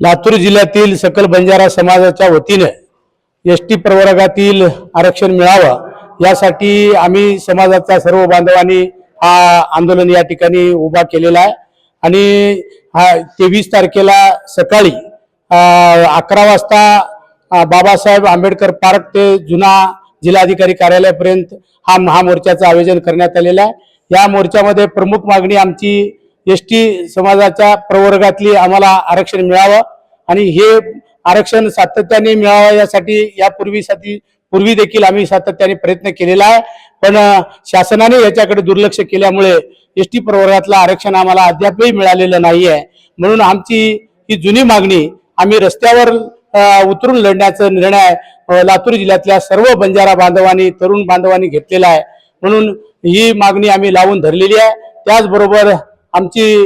लातूर जिल्ह्यातील सकल बंजारा समाजाच्या वतीने एसटी प्रवर्गातील आरक्षण मिळावं यासाठी आम्ही समाजाच्या सर्व बांधवांनी हा आंदोलन या ठिकाणी उभा केलेला आहे। आणि 23 तारखेला सकाळी 11 वाजता बाबासाहेब आंबेडकर पार्क ते जुना जिल्हाधिकारी कार्यालयापर्यंत हा महामोर्चाचं आयोजन करण्यात आलेलं आहे। या मोर्चामध्ये प्रमुख मागणी आमची एसटी समाजाच्या प्रवर्गातली आम्हाला आरक्षण मिळावं आणि हे आरक्षण सातत्याने मिळावं यासाठी पूर्वी देखील आम्ही सातत्याने प्रयत्न केलेला आहे, पण शासनाने याच्याकडे दुर्लक्ष केल्यामुळे एसटी प्रवर्गातलं आरक्षण आम्हाला अद्यापही मिळालेलं नाही आहे। म्हणून आमची ही जुनी मागणी आम्ही रस्त्यावर उतरून लढण्याचा निर्णय लातूर जिल्ह्यातल्या सर्व बंजारा बांधवांनी तरुण बांधवांनी घेतलेला आहे। म्हणून ही मागणी आम्ही लावून धरलेली आहे। त्याचबरोबर आमची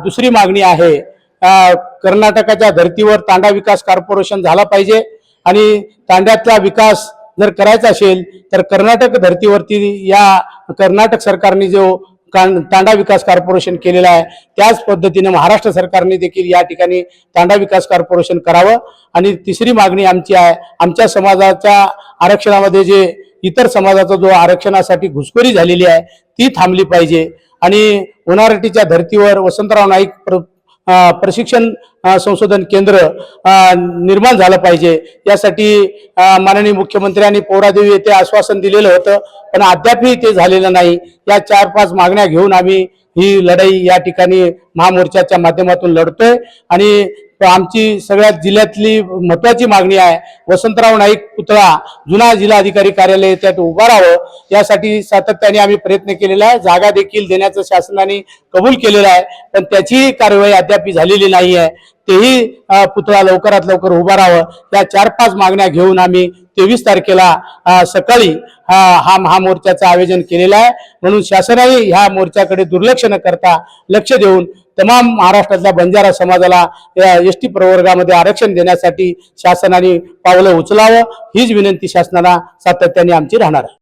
दुसरी मागणी आहे, कर्नाटकाच्या धर्तीवर तांडा विकास कॉर्पोरेशन झाला पाहिजे आणि तांड्यातला विकास जर करायचा असेल तर कर्नाटक धर्तीवरती या कर्नाटक सरकारने जो तांडा विकास कॉर्पोरेशन केलेला आहे त्याच पद्धतीने महाराष्ट्र सरकारने देखील या ठिकाणी तांडा विकास कॉर्पोरेशन करावं। आणि तिसरी मागणी आमची आहे, आमच्या समाजाच्या आरक्षणामध्ये जे इतर समाजाचा जो आरक्षणासाठी घुसखोरी झालेली आहे ती थांबली पाहिजे आणि ओनारटीच्या धर्तीवर वसंतराव नाईक प्रशिक्षण संशोधन केंद्र निर्माण झालं पाहिजे। यासाठी माननीय मुख्यमंत्र्यांनी पोरादेवी येथे आश्वासन दिलेलं होतं, पण अद्यापही ते झालेलं नाही। या 4-5 मागण्या घेऊन आम्ही ही लढाई या ठिकाणी महामोर्चाच्या माध्यमातून लढतोय आणि आमची सगळ्यात जिल्ह्यातली महत्त्वाची मागणी आहे, वसंतराव नाईक पुतळा जुना जिल्हाधिकारी कार्यालय त्यात उभा राहावं यासाठी सातत्याने आम्ही प्रयत्न केलेला आहे। जागा देखील देण्याचं शासनाने कबूल केलेलं आहे, पण त्याची कार्यवाही अद्याप झालेली नाही आहे। तेही पुतळा लवकरात लवकर उभा राहावं या 4-5 मागण्या घेऊन आम्ही 23 तारखेला सकाळी हा महामोर्चाचं आयोजन केलेलं आहे। म्हणून शासनाने ह्या मोर्चाकडे दुर्लक्ष न करता लक्ष देऊन तमाम महाराष्ट्रातल्या बंजारा समाजाला एसटी प्रवर्गामध्ये आरक्षण देण्यासाठी शासनाने पावलं उचलावं हीच विनंती शासनाला सातत्याने आमची राहणार आहे।